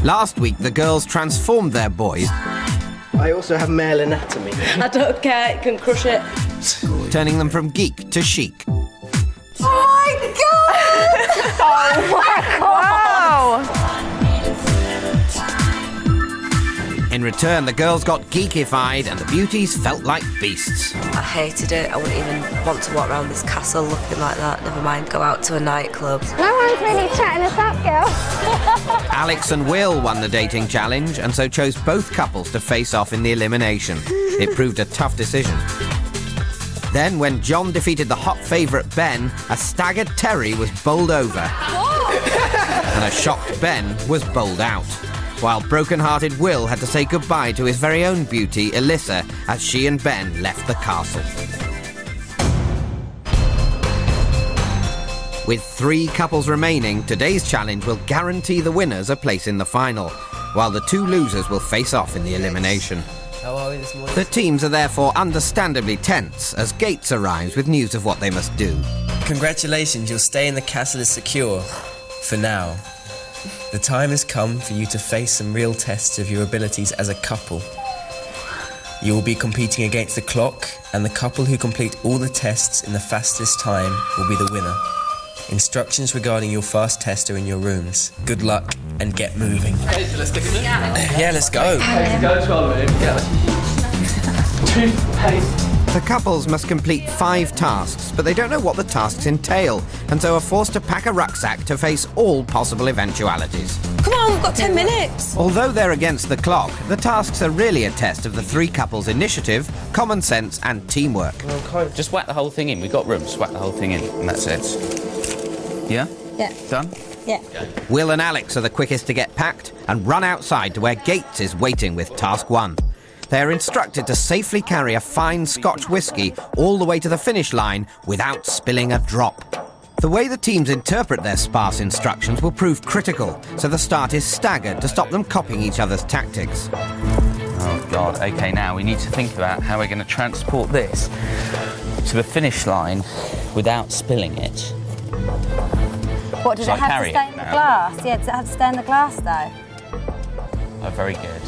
Last week, the girls transformed their boys. I also have male anatomy. I don't care, it can crush it. Turning them from geek to chic. Oh my God! Oh my God! Wow! In return, the girls got geekified and the beauties felt like beasts. I hated it. I wouldn't even want to walk around this castle looking like that. Never mind go out to a nightclub. No one's really chatting us up, girl. Alex and Will won the dating challenge and so chose both couples to face off in the elimination. It proved a tough decision. Then, when John defeated the hot favourite Ben, a staggered Terry was bowled over. And a shocked Ben was bowled out. While broken-hearted Will had to say goodbye to his very own beauty, Alyssa, as she and Ben left the castle. With 3 couples remaining, today's challenge will guarantee the winners a place in the final, while the 2 losers will face off in the elimination. How are we this morning? The teams are therefore understandably tense as Gates arrives with news of what they must do. Congratulations, you'll stay in the castle as secure. For now. The time has come for you to face some real tests of your abilities as a couple. You will be competing against the clock, and the couple who complete all the tests in the fastest time will be the winner. Instructions regarding your fast test are in your rooms. Good luck and get moving. Okay, so let's stick in there. Yeah, let's go. Let's go, 12 minutes. Yeah. Toothpaste. The couples must complete 5 tasks, but they don't know what the tasks entail, and so are forced to pack a rucksack to face all possible eventualities. Come on, we've got 10 minutes. Although they're against the clock, the tasks are really a test of the 3 couples' initiative, common sense and teamwork. Just whack the whole thing in. We've got room. Just whack the whole thing in, and that's it. Yeah? Yeah. Done? Yeah. Will and Alex are the quickest to get packed and run outside to where Gates is waiting with task 1. They are instructed to safely carry a fine Scotch whisky all the way to the finish line without spilling a drop. The way the teams interpret their sparse instructions will prove critical, so the start is staggered to stop them copying each other's tactics. Oh, God. OK, now we need to think about how we're going to transport this to the finish line without spilling it. What, does it have to stay in the glass? Yeah, does it have to stay in the glass, though? Oh, very good.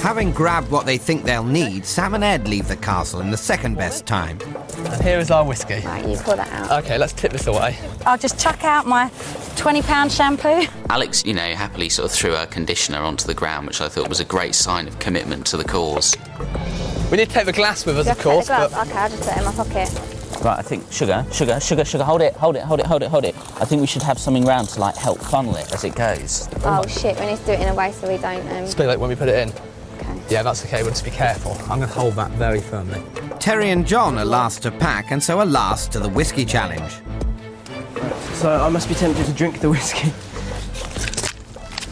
Having grabbed what they think they'll need, Sam and Ed leave the castle in the second best time. And here is our whiskey. Right, you pour that out. OK, let's tip this away. I'll just chuck out my £20 shampoo. Alex, you know, happily sort of threw her conditioner onto the ground, which I thought was a great sign of commitment to the cause. We need to take the glass with us, of course, but... OK, I'll just put it in my pocket. Right, I think sugar. Hold it. I think we should have something round to, like, help funnel it as it goes. Oh, shit, we need to do it in a way so we don't... Spill it when we put it in. OK. Yeah, that's OK, we'll just be careful. I'm going to hold that very firmly. Terry and John are last to pack and so are last to the whiskey challenge. So I must be tempted to drink the whiskey.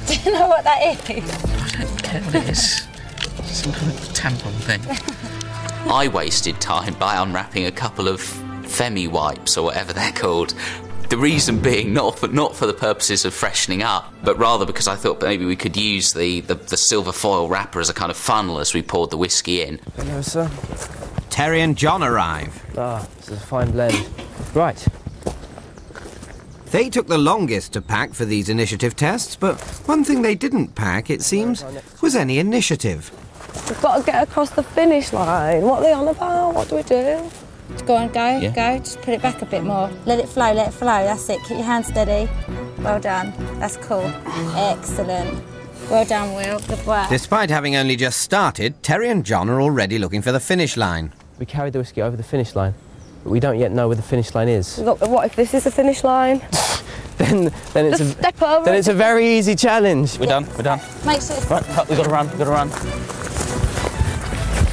Do you know what that is? I don't care what it is. Some kind of tampon thing. I wasted time by unwrapping a couple of Femi wipes or whatever they're called. The reason being not for the purposes of freshening up, but rather because I thought maybe we could use the silver foil wrapper as a kind of funnel as we poured the whiskey in. Hello, sir. Terry and John arrive. Ah, this is a fine blend. Right. They took the longest to pack for these initiative tests, but one thing they didn't pack, it seems, was any initiative. We've got to get across the finish line. What are they on about? What do we do? Go on, go, Yeah. go. Just put it back a bit more. Let it flow, That's it. Keep your hand steady. Well done. That's cool. Excellent. Well done, Will. Good work. Despite having only just started, Terry and John are already looking for the finish line. We carried the whiskey over the finish line, but we don't yet know where the finish line is. Look, what if this is the finish line? then Step over. then it's a very easy challenge. We're done. Make sure it's... Right, we've got to run.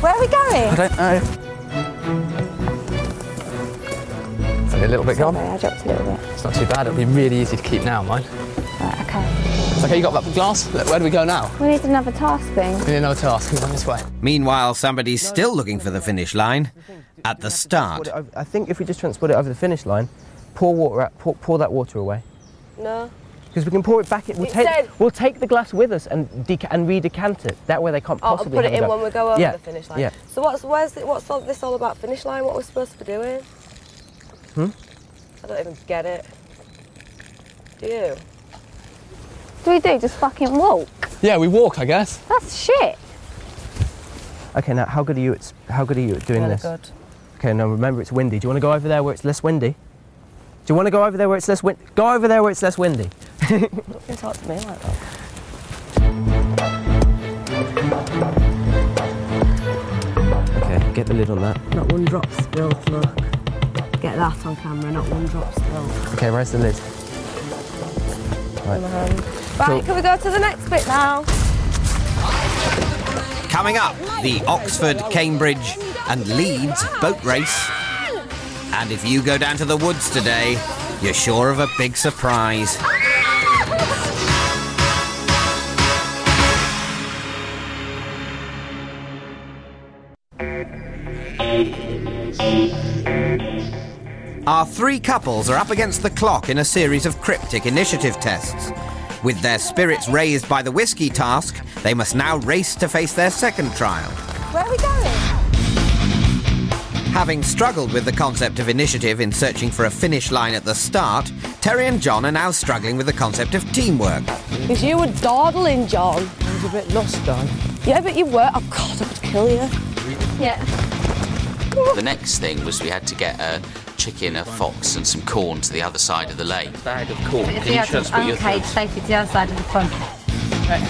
Where are we going? I don't know. Is it a little bit gone? Sorry, I dropped a little bit. It's not too bad. It'll be really easy to keep now, mine. Right, OK. It's OK, you got that glass? Where do we go now? We need another task thing. We need another task. Come on this way. Meanwhile, somebody's still looking for the finish line. At the start. I think if we just transport it over the finish line, pour that water away. No. Because we can pour it back. We'll take the glass with us and redecant it. That way they can't possibly. I'll put it in when we go over Yeah. the finish line. Yeah. So what's all this all about? Finish line? What we're supposed to be doing? Hmm? I don't even get it. Do you? do we do? Just fucking walk? Yeah, we walk, I guess. That's shit. Okay, now how good are you at doing this? Good. Okay, now remember it's windy. Do you want to go over there where it's less windy? Do you want to go over there where it's less windy? Go over there where it's less windy. You talk to me like that. Okay, get the lid on that. Not one drop spilt, look. Get that on camera, not one drop spilt. Okay, where's the lid? Right. Right, can we go to the next bit now? Coming up, the Oxford, Cambridge and Leeds boat race. And if you go down to the woods today, you're sure of a big surprise. Our three couples are up against the clock in a series of cryptic initiative tests. With their spirits raised by the whiskey task, they must now race to face their second trial. Where are we going? Having struggled with the concept of initiative in searching for a finish line at the start, Terry and John are now struggling with the concept of teamwork. Because you were dawdling, John. I was a bit lost, John. Yeah, but you were. Oh, God, I could kill you. Yeah. The next thing was we had to get a chicken, a fox and some corn to the other side of the lake. Bag of corn. If you have some uncaged safety to the other side of the pond. Okay.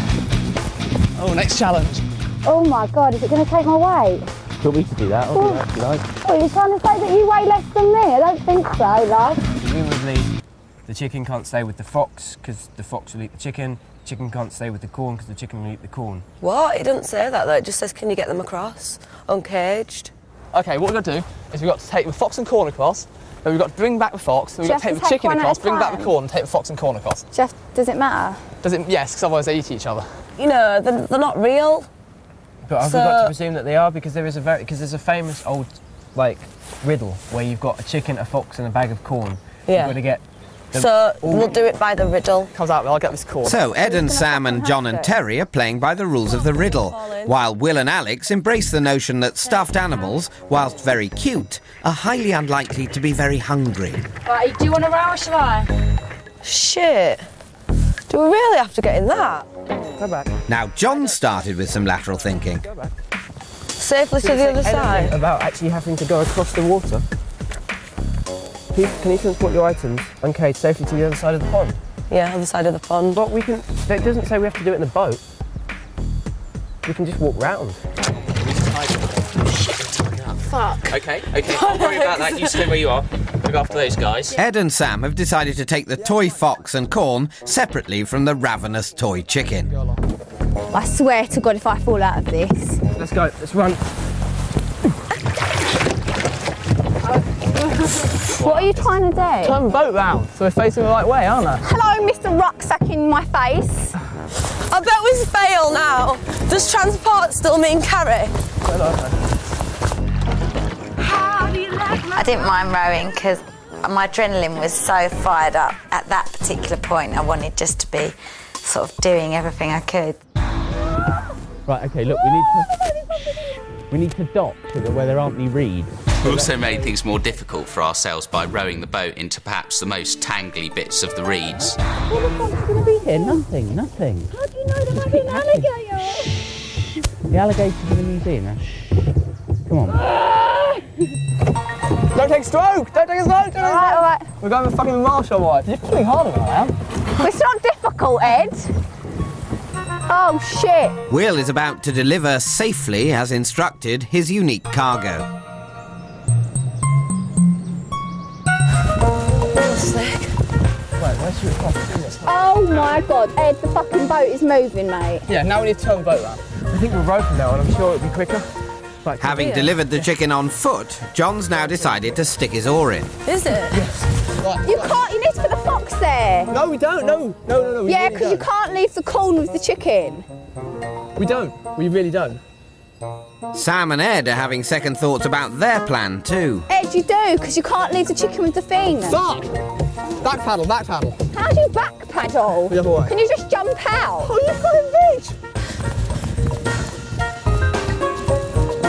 Oh, next challenge. Oh my God, is it going to take my weight? Do you want me to do that? I'll do that if you like. Oh, you're trying to say that you weigh less than me? I don't think so, love. Presumably, the chicken can't stay with the fox because the fox will eat the chicken. The chicken can't stay with the corn because the chicken will eat the corn. What? It doesn't say that though, it just says can you get them across? Uncaged. Okay, what we've got to do is we've got to take the fox and corn across, then we've got to bring back the fox, then we've got to take the chicken across, bring back the corn and take the fox and corn across. Jeff, does it matter? Does it? Yes, because otherwise they eat each other. You know, they're not real. But I've got to presume that they are because there's a famous old riddle where you've got a chicken, a fox, and a bag of corn. Yeah. You've got to get. So we'll do it by the riddle. Comes out, I'll get this corn. So Ed and Sam and John and Terry are playing by the rules of the riddle, while Will and Alex embrace the notion that stuffed animals, whilst very cute, are highly unlikely to be very hungry. Right, do you want to row or shall I? Shit. Do we really have to get in that? Go back. Now John started with some lateral thinking. Go back. Safely to the other side? About actually having to go across the water. Can you transport your items uncaged safely to the other side of the pond? Yeah, other side of the pond. But we can. It doesn't say we have to do it in the boat. We can just walk round. Fuck. Okay, don't worry about that. You stay where you are. Look after those guys. Ed and Sam have decided to take the toy fox and corn separately from the ravenous toy chicken. I swear to God if I fall out of this. Let's go. Let's run. What are you trying to do? Turn the boat round so we're facing the right way, aren't I? Hello, Mr. Rucksack in my face. I bet we fail now. Does transport still mean carry? I didn't mind rowing because my adrenaline was so fired up at that particular point. I wanted just to be sort of doing everything I could. Right. Okay. Look, we need to dock so that where there aren't any reeds. We also made things more difficult for ourselves by rowing the boat into perhaps the most tangly bits of the reeds. What the fuck's going to be here? Nothing. Nothing. How do you know there might be an alligator? The alligators in the museum. Come on. Don't take a stroke! Don't take a stroke! All right. We're going with fucking martial wife. You're pulling harder than I am. It's not difficult, Ed. Oh, shit. Will is about to deliver safely, as instructed, his unique cargo. Oh, my God. Ed, the fucking boat is moving, mate. Yeah, now we need to turn the boat round. I think we're roping now, and I'm sure it'll be quicker. Right, Having delivered the chicken on foot, John's now decided to stick his oar in. Is it? Yes. Right. You can't. You need to put the fox there. No, we don't. No. Yeah, because you can't leave the corn with the chicken. We don't. We really don't. Sam and Ed are having second thoughts about their plan too. Ed, you do, because you can't leave the chicken with the thing. Fuck! Back paddle. How do you back paddle? The other way. Can you just jump out? Oh, you fucking bitch!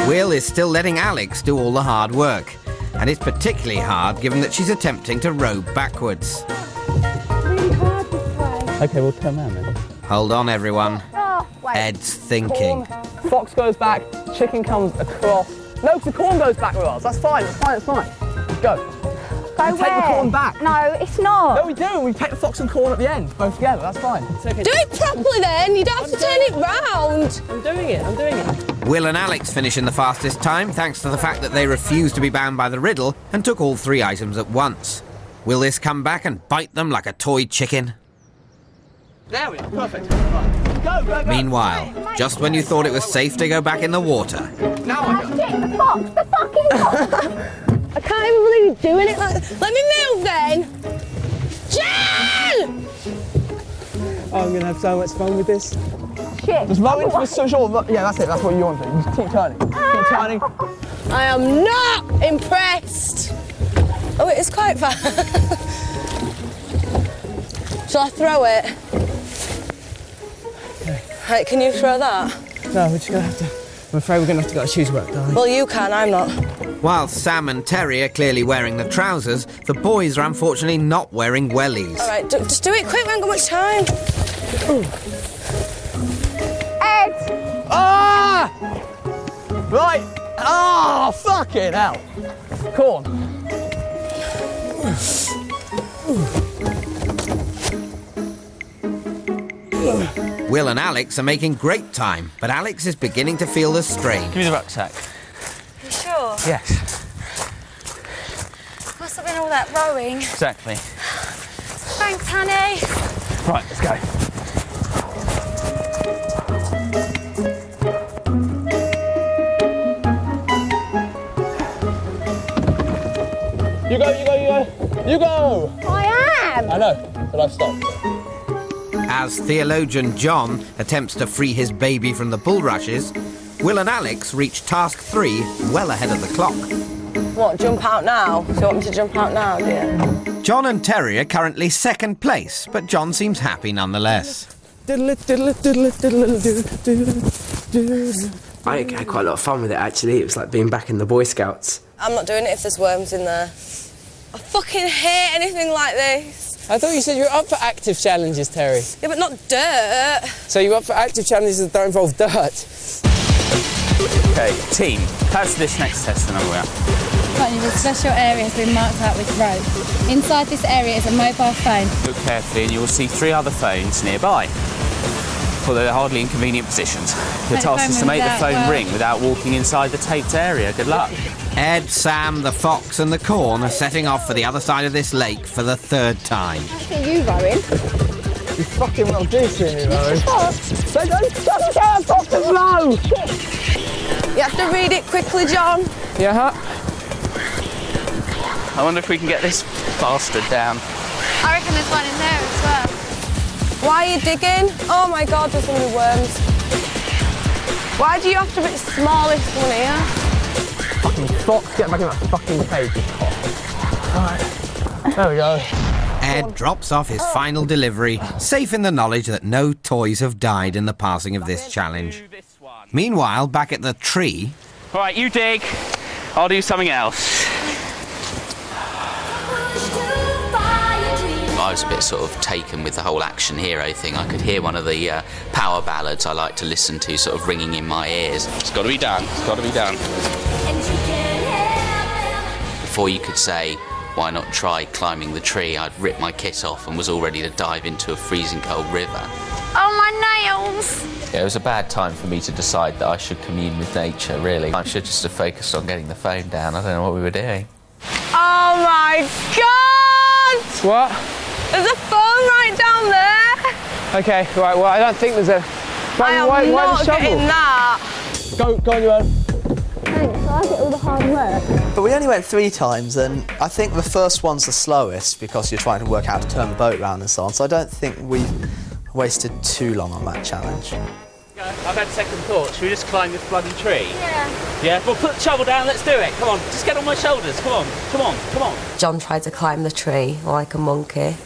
Will is still letting Alex do all the hard work. And it's particularly hard given that she's attempting to row backwards. Really hard this way. Okay, we'll turn around then. Hold on, everyone. Oh, wait. Ed's thinking. Fox goes back, chicken comes across. No, the corn goes back with us. That's fine, it's fine, it's fine. Go. Go we take the corn back. No, it's not. No, we do. We take the fox and corn at the end, both together. That's fine. It's okay. Do it properly then. You don't have to turn it round. I'm doing it. Will and Alex finish in the fastest time thanks to the fact that they refused to be bound by the riddle and took all 3 items at once. Will this come back and bite them like a toy chicken? There we go. Perfect. Right. Go. Meanwhile, just when you thought it was safe to go back in the water... Now I go. The fox, the fucking fox. I can't even believe you're doing it like that. Let me move then. Jen! Oh, I'm going to have so much fun with this. Shit. Just roll into the social... Yeah, that's it. That's what you want to do. Just keep turning. Keep turning. I am not impressed. Oh, it is quite fast. Shall I throw it? Right, can you throw that? No, we're just going to have to... I'm afraid we're going to have to go to shoes work, darling. Well, you can, I'm not. While Sam and Terry are clearly wearing the trousers, the boys are unfortunately not wearing wellies. All right, just do it quick, we haven't got much time. Ed! Ah! Right. Oh, fucking hell. Corn. Will and Alex are making great time, but Alex is beginning to feel the strain. Give me the rucksack. You sure? Yes. Must have been all that rowing. Exactly. Thanks, honey. Right, let's go. You go. You go. I am. I know, but I've stopped. As theologian John attempts to free his baby from the bulrushes, Will and Alex reach task 3 well ahead of the clock. What, jump out now? Do you want me to jump out now, dear? John and Terry are currently second place, but John seems happy nonetheless. I had quite a lot of fun with it, actually. It was like being back in the Boy Scouts. I'm not doing it if there's worms in there. I fucking hate anything like this. I thought you said you were up for active challenges, Terry. Yeah, but not dirt. So you're up for active challenges that don't involve dirt? Okay, team, pass this next test and I'll The special area has been marked out with rope. Inside this area is a mobile phone. Look carefully and you will see 3 other phones nearby. Although they're hardly in convenient positions. Your task is to make the phone ring without walking inside the taped area. Good luck. Ed, Sam, the fox and the corn are setting off for the other side of this lake for the 3rd time. I see you rowing. You fucking well do see me rowing. So don't get fox as low! You have to read it quickly, John. Yeah, I wonder if we can get this bastard down. I reckon there's one in there as well. Why are you digging? Oh my God, there's going to be worms. Why do you have to be the smallest one here? Fucking fox, get back in that fucking cage, you cock. Alright, there we go. Ed drops off his final delivery, safe in the knowledge that no toys have died in the passing of this challenge. Meanwhile, back at the tree... All right, you dig. I'll do something else. I was a bit sort of taken with the whole action hero thing. I could hear one of the power ballads I like to listen to sort of ringing in my ears. It's got to be done. It's got to be done. Before you could say, why not try climbing the tree, I'd ripped my kit off and was all ready to dive into a freezing cold river. Oh, my nails! Yeah, it was a bad time for me to decide that I should commune with nature, really. I should just have focused on getting the phone down. I don't know what we were doing. Oh my God! What? There's a phone right down there. Okay, right, well, I don't think there's a... I am not getting that. Go on your own. Thanks, I like it all the hard work. But we only went 3 times, and I think the first one's the slowest because you're trying to work out how to turn the boat round and so on, so I don't think we've wasted too long on that challenge. I've had second thought. Should we just climb this bloody tree? Yeah. Yeah? Well, put the shovel down. Let's do it. Come on. Just get on my shoulders. Come on. Come on. Come on. John tried to climb the tree like a monkey.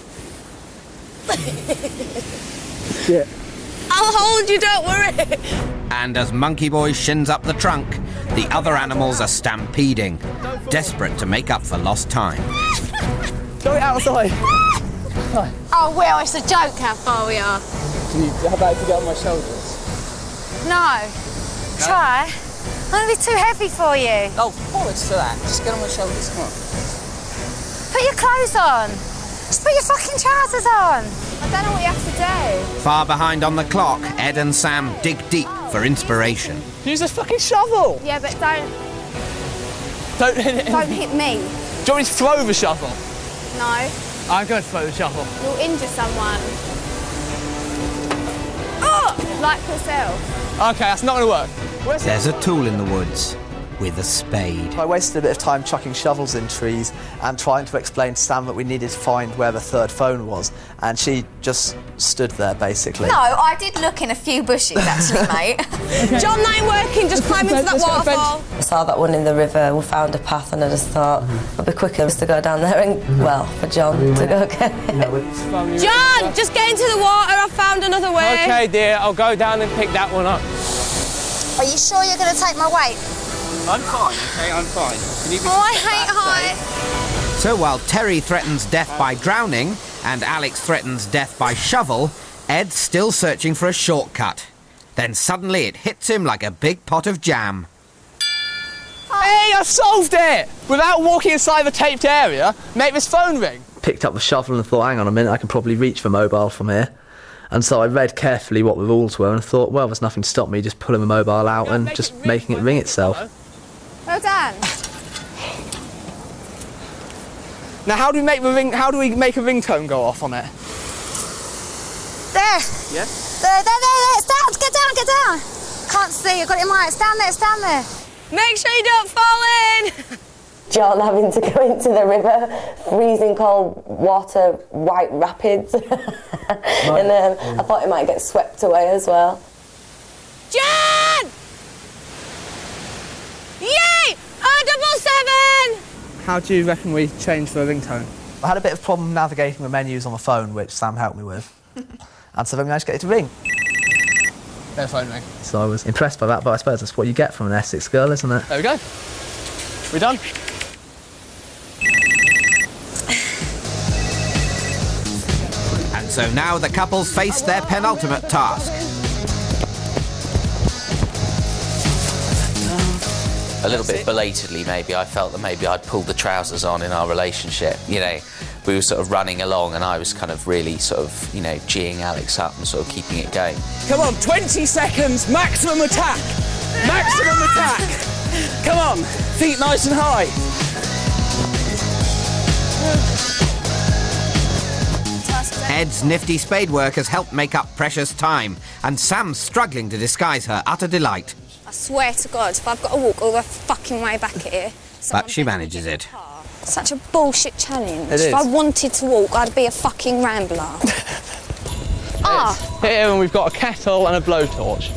Yeah. I'll hold you, don't worry. And as Monkey Boy shins up the trunk, the other animals are stampeding, desperate to make up for lost time. Go outside. Oh, well, it's a joke how far we are. How about if you get on my shoulders? No. Try. I'm going to be too heavy for you. Oh, bollocks to that. Just get on my shoulders, come on. Put your clothes on. Just put your fucking trousers on. I don't know what you have to do. Far behind on the clock, Ed and Sam dig deep for inspiration. Use a fucking shovel. Yeah, but don't hit me. Do you want me to throw the shovel? No. I'm going to throw the shovel. You'll injure someone. Oh! Like yourself. OK, that's not going to work. There's a tool in the woods with a spade. I wasted a bit of time chucking shovels in trees and trying to explain to Sam that we needed to find where the third phone was, and she just stood there, basically. No, I did look in a few bushes, actually, mate. Okay. John, that ain't working. Just climb into that waterfall. I saw that one in the river, we found a path, and I just thought it'd be quicker just to go down there and, well, for John to go get it. John, just get into the water. I've found another way. OK, dear, I'll go down and pick that one up. Are you sure you're going to take my weight? I'm fine, OK, I'm fine. Can you be I hate heights. So while Terry threatens death by drowning and Alex threatens death by shovel, Ed's still searching for a shortcut. Then suddenly it hits him like a big pot of jam. Hey, I solved it! Without walking inside the taped area, make this phone ring. Picked up the shovel and thought, hang on a minute, I can probably reach the mobile from here. And so I read carefully what the rules were and thought, well, there's nothing to stop me just pulling the mobile out and just making it ring itself. Well done. Now, how do we make a ringtone go off on it? There. Yeah? There. It's down. Get down. Can't see. I've got it in my eye. It's down there. Make sure you don't fall in. John having to go into the river, freezing cold water, white rapids. And I thought he might get swept away as well. John! Yay! 077! How do you reckon we change the ringtone? I had a bit of problem navigating the menus on the phone, which Sam helped me with. And so then we managed to get it to ring. Their phone ring. So I was impressed by that, but I suppose that's what you get from an Essex girl, isn't it? There we go. We're done. And so now the couples face their penultimate task. A little bit belatedly, maybe, I felt that maybe I'd pulled the trousers on in our relationship. You know, we were sort of running along and I was kind of really sort of, you know, geeing Alex up and sort of keeping it going. Come on, 20 seconds, maximum attack! Maximum attack! Come on, feet nice and high. Ed's nifty spade work has helped make up precious time, and Sam's struggling to disguise her utter delight. I swear to God, if I've got to walk all the fucking way back here... But she manages it. Such a bullshit challenge. It is. If I wanted to walk, I'd be a fucking rambler. Here, and we've got a kettle and a blowtorch.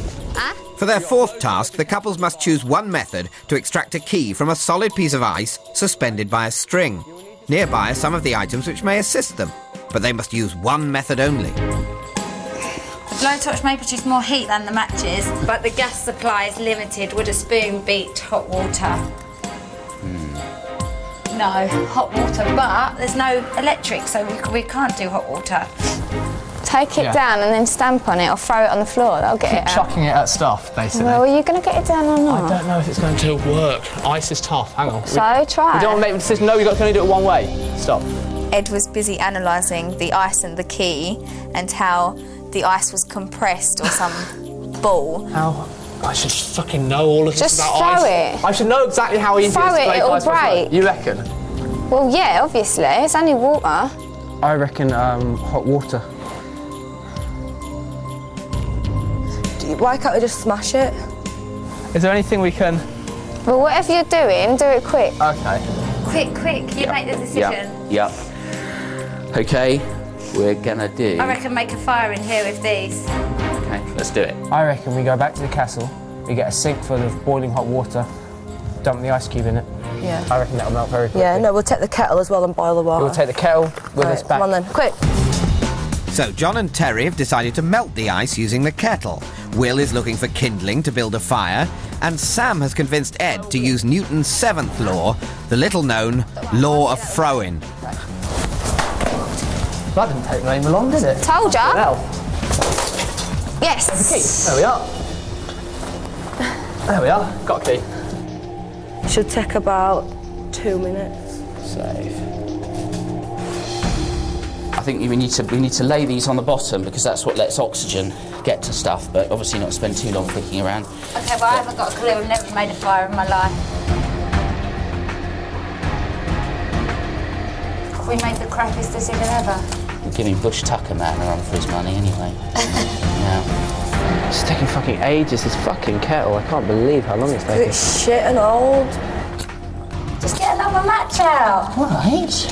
For their fourth task, the couples must choose one method to extract a key from a solid piece of ice suspended by a string. Nearby are some of the items which may assist them, but they must use one method only. The blowtorch may produce more heat than the matches, but the gas supply is limited. Would a spoon beat hot water? No, hot water, but there's no electric, so we can't do hot water. Take it down and then stamp on it or throw it on the floor. That'll get it out. Chucking it at stuff, basically. Well, are you going to get it down or not? I don't know if it's going to work. Ice is tough. Hang on. So try. We don't want to make the decision. No, we've got to only do it one way. Stop. Ed was busy analysing the ice and the key and how the ice was compressed or some bull. How? I should fucking know all of this Just about throw ice. it. I should know exactly how easy Throw it is to it, break it'll ice. break. You reckon? Well, yeah, obviously. It's only water. I reckon hot water. Why can't we just smash it? Is there anything we can... Well, whatever you're doing, do it quick. OK. Quick, you make the decision. Yep. OK, we're gonna do... I reckon make a fire in here with these. OK, let's do it. I reckon we go back to the castle, we get a sink full of boiling hot water, dump the ice cube in it. Yeah. I reckon that'll melt very quickly. Yeah, no, we'll take the kettle as well and boil the water. We'll take the kettle with us back. Come on then, quick. So John and Terry have decided to melt the ice using the kettle. Will is looking for kindling to build a fire, and Sam has convinced Ed to use Newton's seventh law, the little-known law of throwing. That didn't take very long, did it? Told ya. Well. Yes. There we are. There we are. Got a key. Should take about 2 minutes. Save. I think we need to lay these on the bottom because that's what lets oxygen get to stuff, but obviously not spend too long clicking around. Okay, well, I haven't got a clue. I've never made a fire in my life. We made the crappiest decision ever. We're giving Bush Tucker man a run for his money anyway. Yeah. It's taking fucking ages, this fucking kettle. I can't believe how long it's taking. It's shit and old. Just get another match out. All right.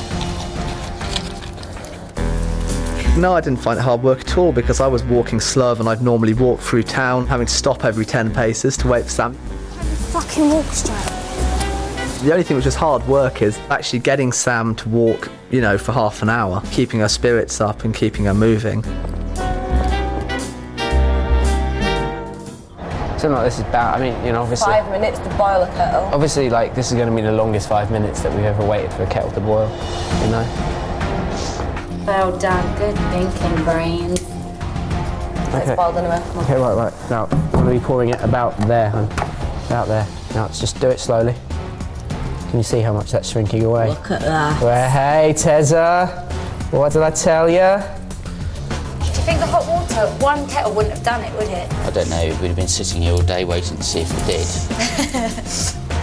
No, I didn't find it hard work at all because I was walking slower than I'd normally walk through town, having to stop every 10 paces to wait for Sam. Fucking walk straight. The only thing which was hard work is actually getting Sam to walk, you know, for half an hour, keeping her spirits up and keeping her moving. Something like this is bad. I mean, you know, obviously... 5 minutes to boil a kettle. Obviously, like, this is going to be the longest 5 minutes that we've ever waited for a kettle to boil, you know? Well done. Good thinking, brains. It's boiled anyway. Okay, right. Now, I'm going to be pouring it about there, hon. About there. Now, let's just do it slowly. Can you see how much that's shrinking away? Look at that. Well, hey, Tezza. What did I tell you? Do you think the hot water, one kettle wouldn't have done it, would it? I don't know, we'd have been sitting here all day waiting to see if it did.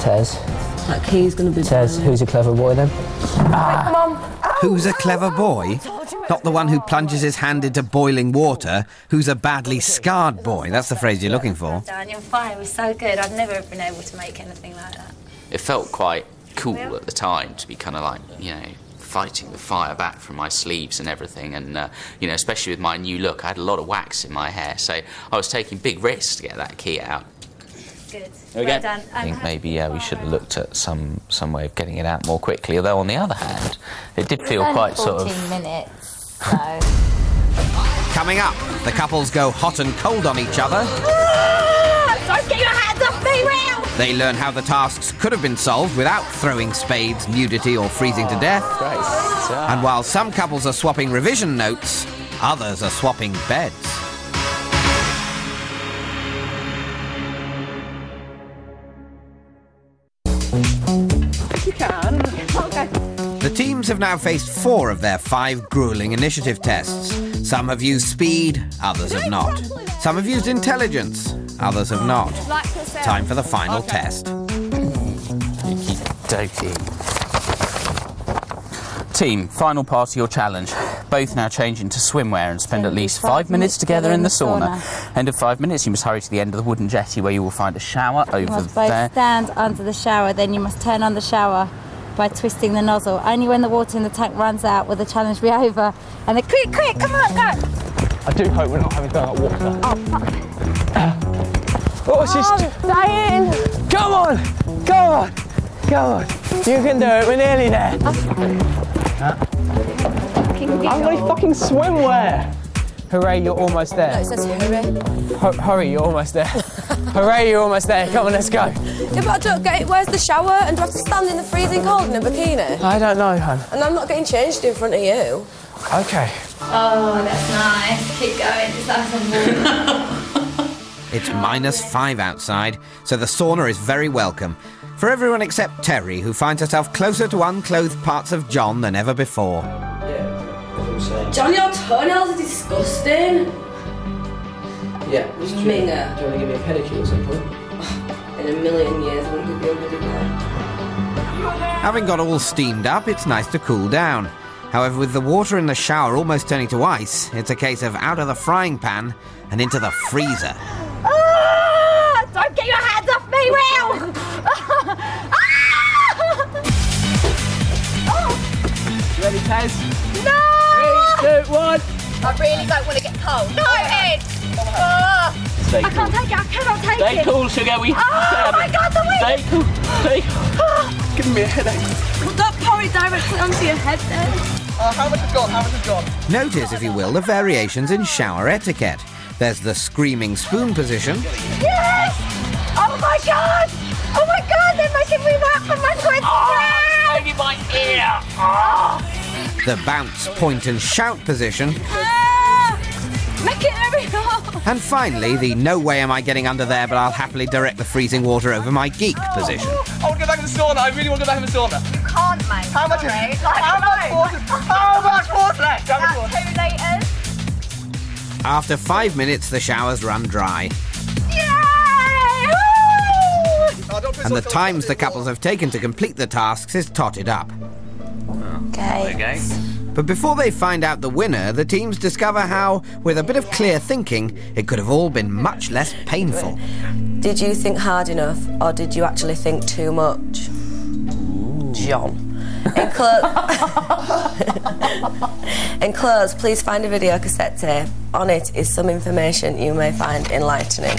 Tez. That key's going to be... Tez, who's a clever boy then? Come on. Who's a clever boy? Not the one who plunges his hand into boiling water. Who's a badly scarred boy? That's the phrase you're looking for. Dan, your fire was so good. I'd never have been able to make anything like that. It felt quite cool at the time to be kind of like, you know, fighting the fire back from my sleeves and everything, and you know, especially with my new look, I had a lot of wax in my hair, so I was taking big risks to get that key out. Good. Well done. I think maybe we should have looked at some way of getting it out more quickly, although on the other hand, it did feel quite sort of... 14 minutes, so... Coming up, the couples go hot and cold on each other. Don't get your hands off me, Will! They learn how the tasks could have been solved without throwing spades, nudity or freezing to death. And while some couples are swapping revision notes, others are swapping beds. You can. Okay. The teams have now faced 4 of their 5 gruelling initiative tests. Some have used speed, others have not. Some have used intelligence, others have not. Time for the final test. Okey-dokey. Team, final part of your challenge. Both now change into swimwear and spend at least 5 minutes together in the sauna. End of 5 minutes, you must hurry to the end of the wooden jetty where you will find a shower over You must both there. stand under the shower, then you must turn on the shower by twisting the nozzle. Only when the water in the tank runs out will the challenge be over. And then quick, come on, go! I do hope we're not having to go out water. Oh, fuck. She's... dying. Come on! You can do it, we're nearly there. I'm going to fucking swimwear. Hooray, you're almost there. No, it says hurry. Hurry, you're almost there. Hooray, you're almost there. Come on, let's go. Yeah, but I don't get it. Where's the shower? And do I have to stand in the freezing cold in a bikini? I don't know, hon. And I'm not getting changed in front of you. Okay. Oh, that's nice. Keep going. It's nice and warm. It's -5 outside, so the sauna is very welcome. For everyone except Terry, who finds herself closer to unclothed parts of John than ever before. John, your toenails are disgusting. Yeah. Minger. Do you want to give me a pedicure at some point? In a million years, I wouldn't give you a pedicure. Having got all steamed up, it's nice to cool down. However, with the water in the shower almost turning to ice, it's a case of out of the frying pan and into the freezer. Don't get your hands off me, Will! Ready, Taz? No! 3, 2, 1. I really don't want to get cold. No, Ed! Stay I can't take it. I cannot take it. Stay cool, sugar. Oh my God, the wind! Stay cool. It's giving me a headache. Well, don't pour it directly onto your head then. How much has gone? Notice, if you will, the variations in shower etiquette. There's the screaming spoon position. Yes! Oh my God! Oh my God, they're making me wet from my sweat. Maybe my ear. Oh. The bounce, point and shout position. Make it every hole. And finally, the no way am I getting under there, but I'll happily direct the freezing water over my Geek position. I want to go back in the sauna. I really want to go back in the sauna. You can't, mate. How much water left? That's 2 litres. After 5 minutes, the showers run dry. And the times the couples have taken to complete the tasks is totted up. Okay. But before they find out the winner, the teams discover how, with a bit of clear thinking, it could have all been much less painful. Did you think hard enough, or did you actually think too much? Ooh. John. Enclosed, please find a video cassette tape. On it is some information you may find enlightening.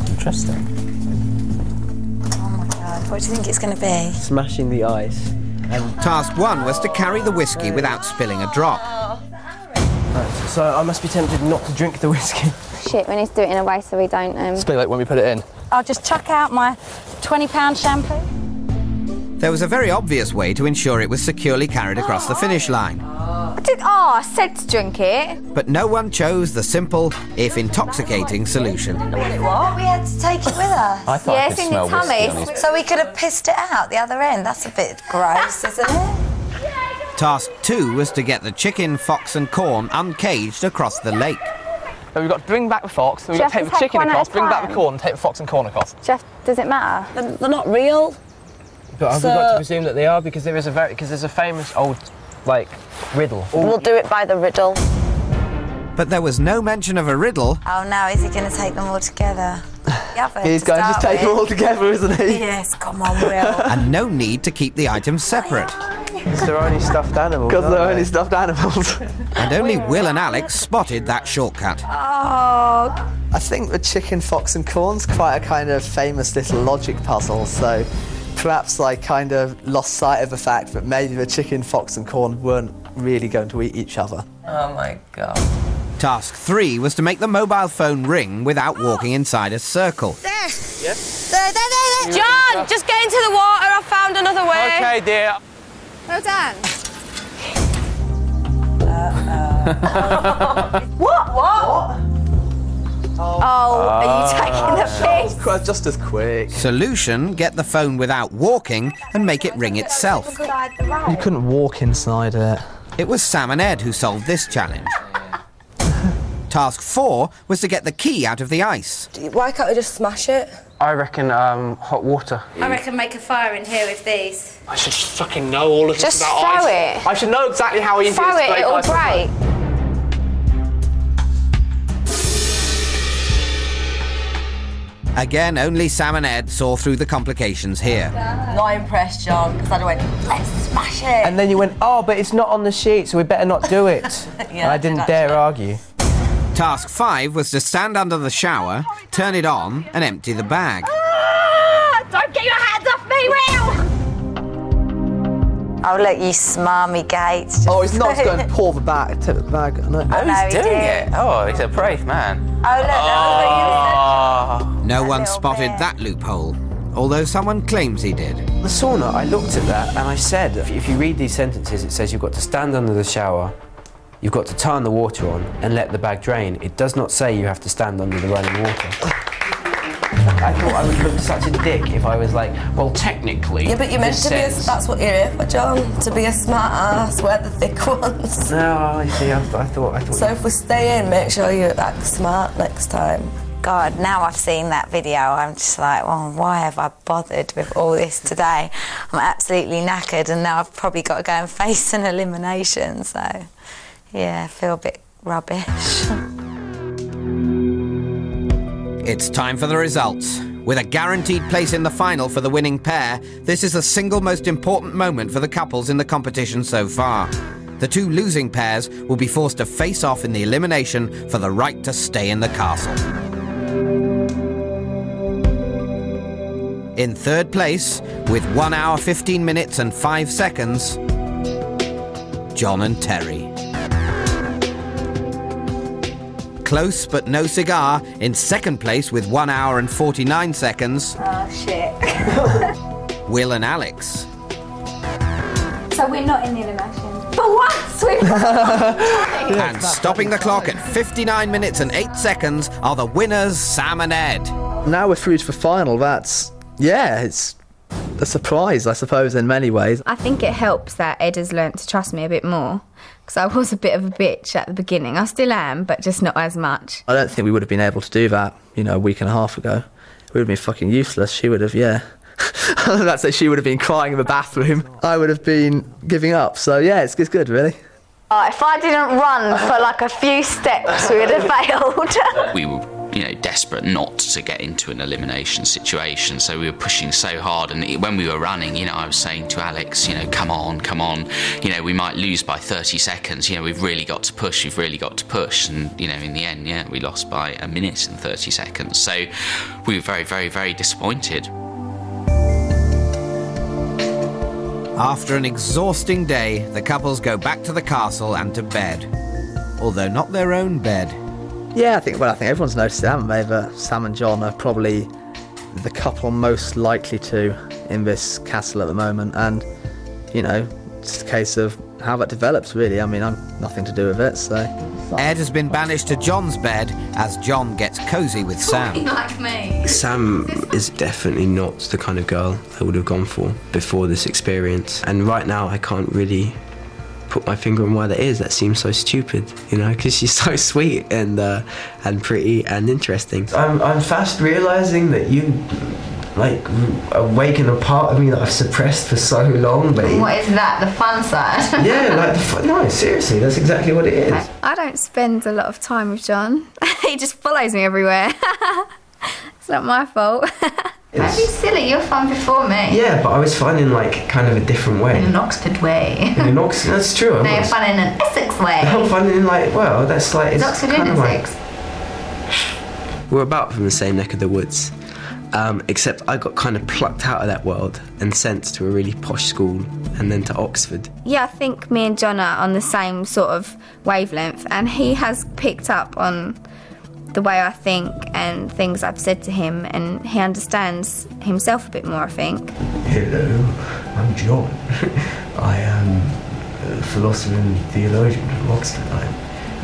Interesting. Oh my God, what do you think it's going to be? Smashing the ice. Task 1 was to carry the whiskey without spilling a drop. Right, so I must be tempted not to drink the whiskey. Shit, we need to do it in a way so we don't... It's a bit like when we put it in. I'll just chuck out my £20 shampoo. There was a very obvious way to ensure it was securely carried across the finish line. I said to drink it. But no one chose the simple, if intoxicating, solution. What? We had to take it with us. I thought I could smell whiskey on his... So we could have pissed it out the other end. That's a bit gross, isn't it? Task 2 was to get the chicken, fox and corn uncaged across the lake. So we've got to bring back the fox, then we've got to take the chicken across, bring back the corn and take the fox and corn across. Jeff, does it matter? They're not real. But have we got to presume that they are? Because there's a famous old, riddle. We'll do it by the riddle. But there was no mention of a riddle. Oh no, is he going to take them all together? He's going to take them all together, isn't he? Yes, come on, Will. And no need to keep the items separate. Because they're only stuffed animals. Because they're only stuffed animals. And only Will and Alex spotted that shortcut. Oh. I think the chicken, fox and corn's quite a kind of famous little logic puzzle, so perhaps I kind of lost sight of the fact that maybe the chicken, fox and corn weren't really going to eat each other. Oh my God. Task 3 was to make the mobile phone ring without walking inside a circle. There. Yes. There. John, just get into the water. I've found another way. Okay, dear. Well done. What? Oh, are you taking the piss? Just as quick. Solution, get the phone without walking and make it ring itself. You couldn't walk inside it. It was Sam and Ed who solved this challenge. Task 4 was to get the key out of the ice. Why can't we just smash it? I reckon hot water. I reckon make a fire in here with these. I should fucking know all of this Just about throw ice. it. I should know exactly how easy Throw it is to it, break it'll ice. break. Again, only Sam and Ed saw through the complications here. Not impressed, John, because I went, let's smash it. And then you went, oh, but it's not on the sheet, so we better not do it. Yeah, I didn't dare argue. Task 5 was to stand under the shower, turn it on and empty the bag. Don't get your hands off me, Will! Oh, look, you smarmy Gates. Oh, he's not just going to pour the bag, take the bag. No, he's doing it. Oh, he's a brave man. Oh, look, that was what you said. No one spotted that loophole, although someone claims he did. The sauna, I looked at that and I said, if you read these sentences, it says you've got to stand under the shower, you've got to turn the water on and let the bag drain. It does not say you have to stand under the running water. I thought I would look such a dick if I was like, well, technically. Yeah, but you're meant to be that's what you're here for, John. To be a smart ass, wear the thick ones. No, I see, I thought. So if we stay in, make sure you act smart next time. God, now I've seen that video, I'm just like, well, why have I bothered with all this today? I'm absolutely knackered, and now I've probably got to go and face an elimination, so, yeah, I feel a bit rubbish. It's time for the results. With a guaranteed place in the final for the winning pair, this is the single most important moment for the couples in the competition so far. The two losing pairs will be forced to face off in the elimination for the right to stay in the castle. In third place, with 1 hour 15 minutes and 5 seconds, John and Terry. Close but no cigar, in second place with 1 hour and 49 seconds. Oh, shit. Will and Alex. So we're not in the elimination. And stopping the clock at 59 minutes and 8 seconds are the winners, Sam and Ed. Now we're through to the final. It's a surprise, I suppose, in many ways. I think it helps that Ed has learnt to trust me a bit more, because I was a bit of a bitch at the beginning. I still am, but just not as much. I don't think we would have been able to do that, a week and a half ago. We would have been fucking useless. She would have, I was about to say she would have been crying in the bathroom. I would have been giving up. So, yeah, it's good, really. If I didn't run for like a few steps, we would have failed. We were, desperate not to get into an elimination situation, so we were pushing so hard. And when we were running, I was saying to Alex, come on, we might lose by 30 seconds. We've really got to push. And, in the end, we lost by a minute and 30 seconds. So we were very, very, very disappointed. After an exhausting day, the couples go back to the castle and to bed. Although not their own bed. Yeah, I think everyone's noticed it, haven't they? That Sam and John are probably the couple most likely to in this castle at the moment. And, it's a case of how that develops, really. I'm nothing to do with it, so... Ed has been banished to John's bed as John gets cosy with Sam. Like me. Sam is definitely not the kind of girl I would have gone for before this experience. And right now I can't really put my finger on why that is. That seems so stupid, because she's so sweet and pretty and interesting. I'm fast realising that you awaken a part of me that I've suppressed for so long. But what is that? The fun side? Yeah, no, seriously, that's exactly what it is. I don't spend a lot of time with John. He just follows me everywhere. It's not my fault. Don't be silly, you're fun before me. Yeah, but I was fun in kind of a different way. In an Oxford way. That's true. No, you're fun in an Essex way. I'm fun in that's it's Oxford in Essex. We're about from the same neck of the woods. Except I got kind of plucked out of that world and sent to a really posh school and then to Oxford. Yeah, I think me and John are on the same sort of wavelength, and he has picked up on the way I think and things I've said to him, and he understands himself a bit more, I think. Hello, I'm John. I am a philosopher and theologian from Oxford. I'm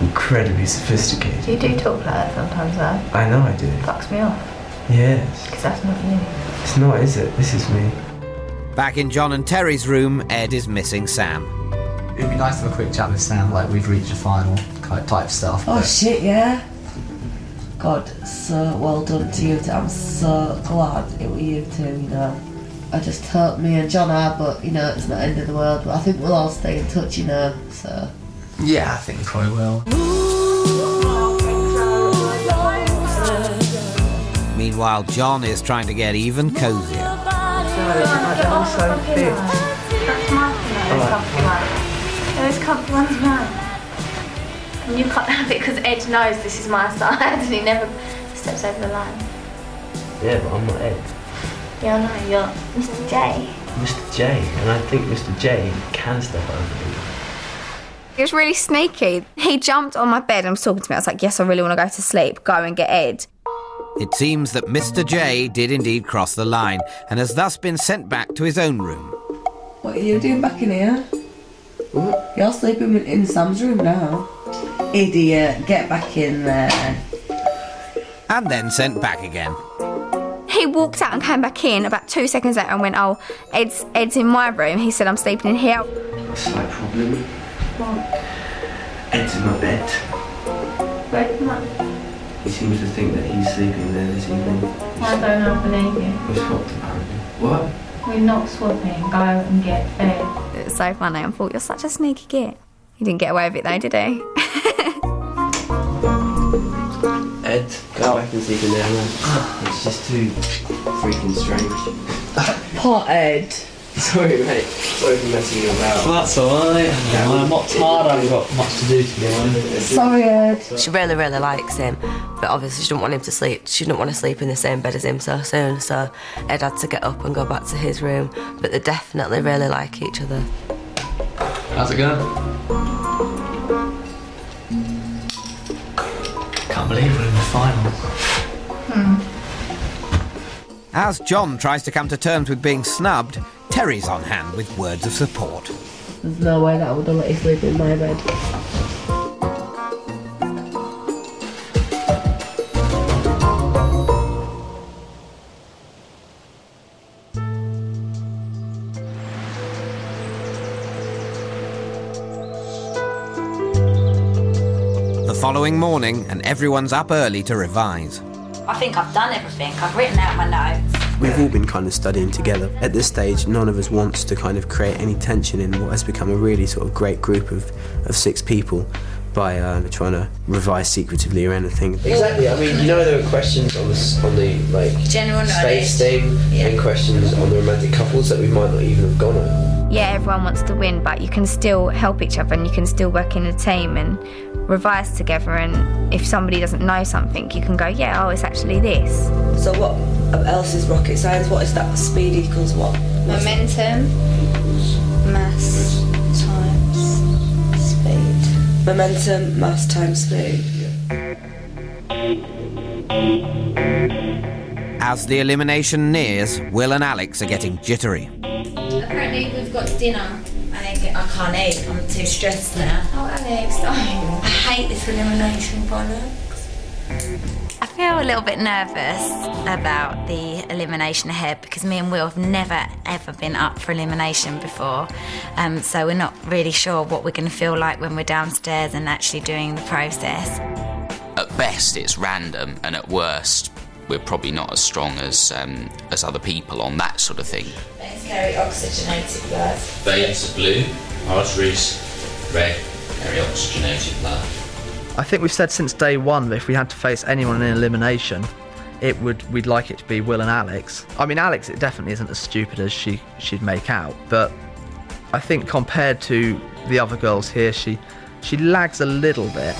incredibly sophisticated. You do talk like that sometimes, though. I know I do. It fucks me off. Yes. Because that's not you. It's not, is it? This is me. Back in John and Terry's room, Ed is missing Sam. It'd be nice to have a quick chat with Sam, we've reached the final type stuff. Oh shit, yeah. God, so well done to you two. I'm so glad it was you two, I just hope me and John are, but, it's not the end of the world. But I think we'll all stay in touch, so... Yeah, I think we probably will. Meanwhile, John is trying to get even cozier. I'm so fit. That's my comfy one. Those comfy ones, mine. And you can't have it because Ed knows this is my side and he never steps over the line. Yeah, but I'm not Ed. Yeah, I know, you're Mr. J. Mr. J, and I think Mr. J can step over me. It was really sneaky. He jumped on my bed and was talking to me. I was like, yes, I really want to go to sleep. Go and get Ed. It seems that Mr. J did indeed cross the line and has thus been sent back to his own room. What are you doing back in here? What? You're sleeping in Sam's room now. Idiot, get back in there. And then sent back again. He walked out and came back in about 2 seconds later and went, oh, Ed's in my room. He said, I'm sleeping in here. Slight problem. What? Ed's in my bed. Where's mine? He seems to think that he's sleeping there this evening. I don't not believe you. We're swapped apparently. What? We're not swapping. Go and get Ed. It's so funny. I thought, you're such a sneaky git. He didn't get away with it though, did he? Ed, go back and sleep in there, man. It's just too freaking strange. Poor Ed. Sorry, mate. Sorry for messing you about. Well, that's alright. I'm not tired. I've got much to do, to be honest. Sorry, Ed. She really, really likes him, but obviously she didn't want him to sleep. She didn't want to sleep in the same bed as him so soon, so Ed had to get up and go back to his room. But they definitely really like each other. How's it going? Can't believe we're in the final. As John tries to come to terms with being snubbed, Terry's on hand with words of support. there's no way that I would have let you sleep in my bed. The following morning, and everyone's up early to revise. I think I've done everything. I've written out my notes. We've all been kind of studying together. At this stage, none of us wants to kind of create any tension in what has become a really sort of great group of 6 people by trying to revise secretively or anything. Exactly. I mean, you know, there are questions on the like general space thing, and questions on the romantic couples that we might not even have gone over. Yeah, everyone wants to win, but you can still help each other and you can still work in a team and revise together, and if somebody doesn't know something, you can go, yeah, oh, it's actually this. So what else is rocket science? What is that? Speed equals what? Momentum, mass times speed. Momentum, mass times speed. As the elimination nears, Will and Alex are getting jittery. Apparently we've got dinner. I can't eat, I'm too stressed now. Oh, Alex, don't. I hate this elimination bollocks. I feel a little bit nervous about the elimination ahead because me and Will have never ever been up for elimination before, so we're not really sure what we're going to feel like when we're downstairs and actually doing the process. At best it's random, and at worst we're probably not as strong as other people on that sort of thing. Let's carry oxygenated blood. Veins are blue, arteries red, carry oxygenated blood. I think we've said since day one that if we had to face anyone in elimination, we'd like it to be Will and Alex. I mean, Alex, it definitely isn't as stupid as she'd make out, but I think compared to the other girls here, she lags a little bit.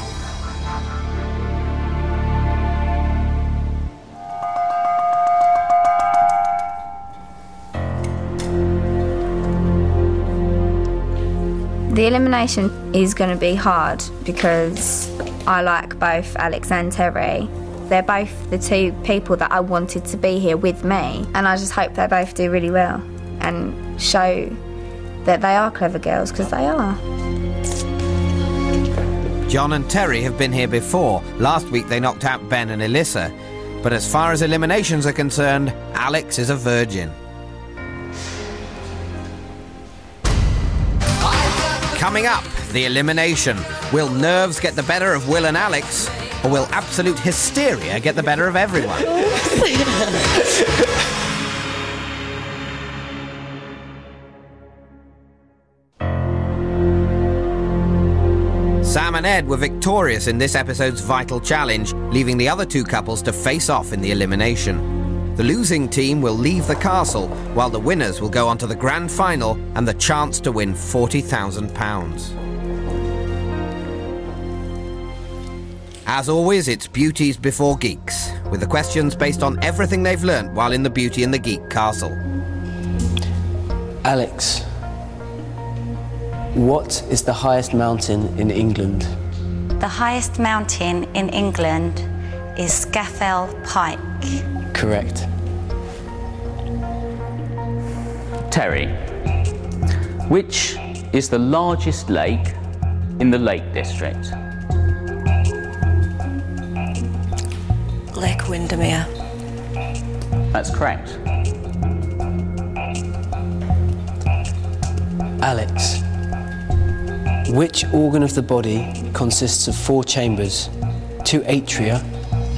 The elimination is going to be hard because I like both Alex and Terry. They're both the 2 people that I wanted to be here with me, and I just hope they both do really well and show that they are clever girls, because they are. John and Terry have been here before. Last week they knocked out Ben and Elissa. But as far as eliminations are concerned, Alex is a virgin. Coming up, the elimination. Will nerves get the better of Will and Alex, or will absolute hysteria get the better of everyone? Sam and Ed were victorious in this episode's Vital Challenge, leaving the other 2 couples to face off in the elimination. The losing team will leave the castle, while the winners will go on to the grand final and the chance to win £40,000. As always, it's beauties before geeks, with the questions based on everything they've learnt while in the Beauty and the Geek castle. Alex, what is the highest mountain in England? The highest mountain in England is Scafell Pike. Correct. Terry, which is the largest lake in the Lake District? Lake Windermere. That's correct. Alex, which organ of the body consists of 4 chambers, 2 atria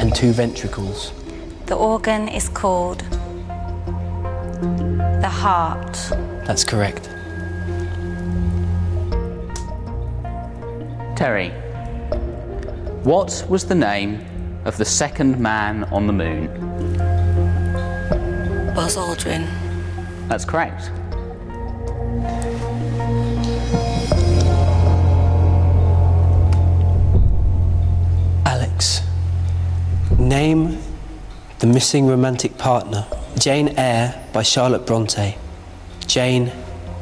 and 2 ventricles? The organ is called the heart. That's correct. Terry, what was the name of the second man on the moon? Buzz Aldrin. That's correct. Alex, name the missing romantic partner. Jane Eyre by Charlotte Bronte. Jane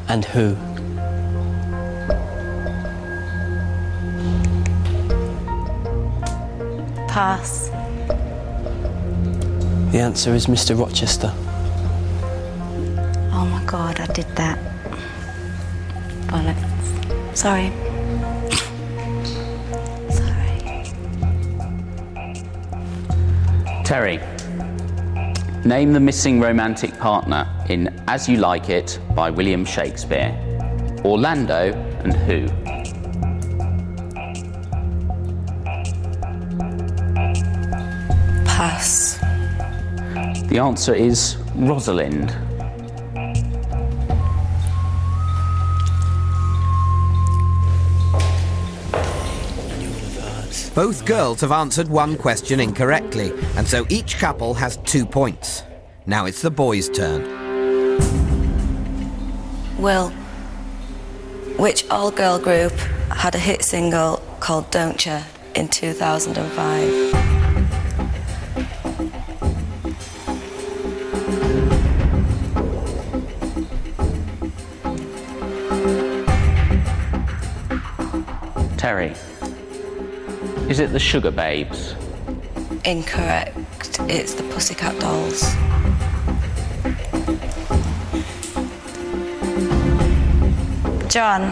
and who? Pass. The answer is Mr. Rochester. Oh my God, I did that. Bollocks. Sorry. Terry, name the missing romantic partner in As You Like It by William Shakespeare. Orlando and who? Pass. The answer is Rosalind. Both girls have answered one question incorrectly, and so each couple has 2 points. Now it's the boys' turn. Will, which all-girl group had a hit single called Don't Ya in 2005? Terry, is it the Sugar Babes? Incorrect. It's the Pussycat Dolls. John,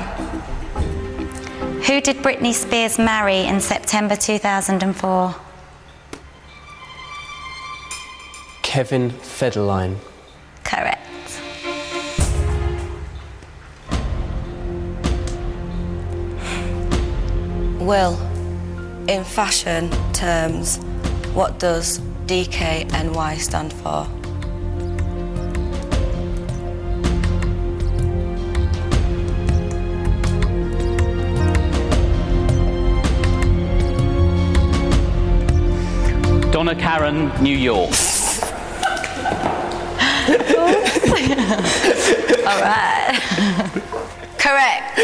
who did Britney Spears marry in September 2004? Kevin Federline. Correct. Will, in fashion terms, what does DKNY stand for? Donna Karen, New York. All right. Correct.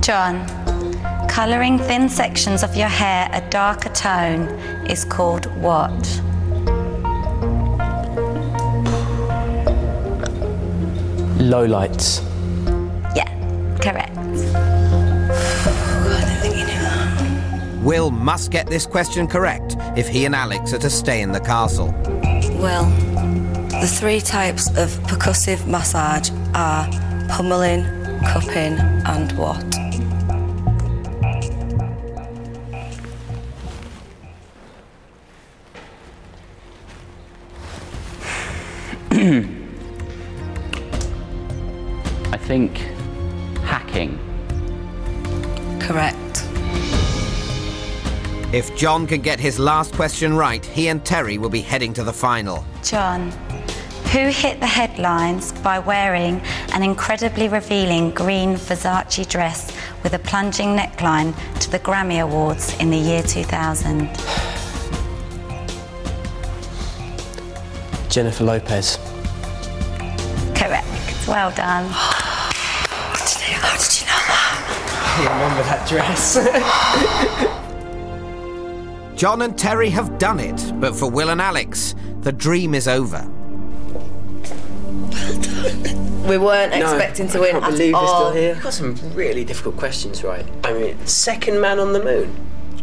John, colouring thin sections of your hair a darker tone is called what? Lowlights. Yeah, correct. Will must get this question correct if he and Alex are to stay in the castle. Will, the 3 types of percussive massage are pummeling, cupping, and what? I think hacking. Correct. If John can get his last question right, he and Terry will be heading to the final. John, who hit the headlines by wearing an incredibly revealing green Versace dress with a plunging neckline to the Grammy Awards in the year 2000? Jennifer Lopez. Correct. Well done. How did you know that? I remember that dress. John and Terry have done it, but for Will and Alex, the dream is over. We weren't expecting to win I can't at believe all. you're still here. You've got some really difficult questions, right? I mean, second man on the moon.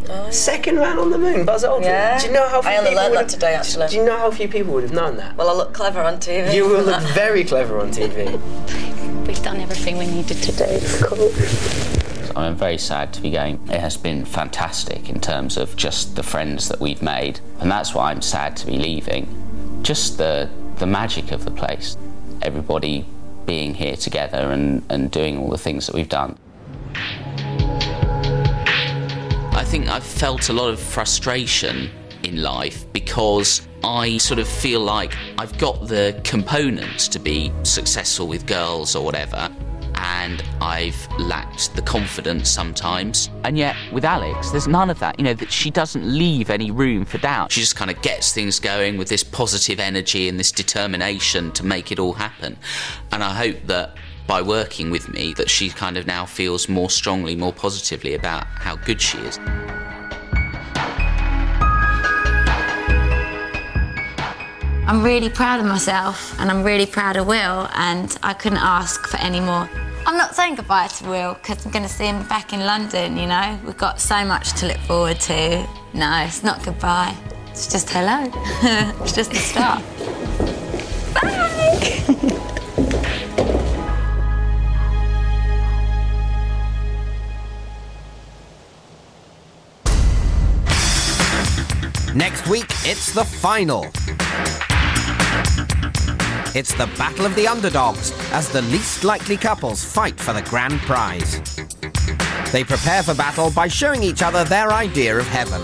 Oh, yeah. Second man on the moon, Buzz Aldrin. Yeah. Do you know how few I only people learned would that have, today, actually. Do you know how few people would have known that? Well, I look clever on TV. You will look very clever on TV. We've done everything we needed to do. Cool. I'm very sad to be going. It has been fantastic in terms of just the friends that we've made, and that's why I'm sad to be leaving. Just the magic of the place. Everybody being here together and doing all the things that we've done. I think I've felt a lot of frustration in life because I sort of feel like I've got the components to be successful with girls or whatever, and I've lacked the confidence sometimes. And yet with Alex, there's none of that. You know, that she doesn't leave any room for doubt. She just kind of gets things going with this positive energy and this determination to make it all happen. And I hope that by working with me, that she kind of now feels more strongly, more positively about how good she is. I'm really proud of myself and I'm really proud of Will, and I couldn't ask for any more. I'm not saying goodbye to Will because I'm going to see him back in London, you know. We've got so much to look forward to. No, it's not goodbye. It's just hello. It's just the start. Bye! Next week, it's the final. It's the battle of the underdogs as the least likely couples fight for the grand prize. They prepare for battle by showing each other their idea of heaven.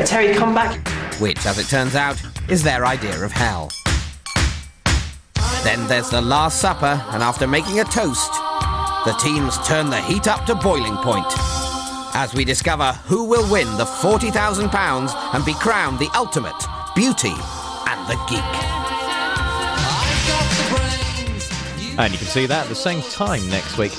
Terry, come back. Which, as it turns out, is their idea of hell. Then there's the Last Supper, and after making a toast, the teams turn the heat up to boiling point as we discover who will win the £40,000 and be crowned the ultimate Beauty and the Geek. And you can see that at the same time next week.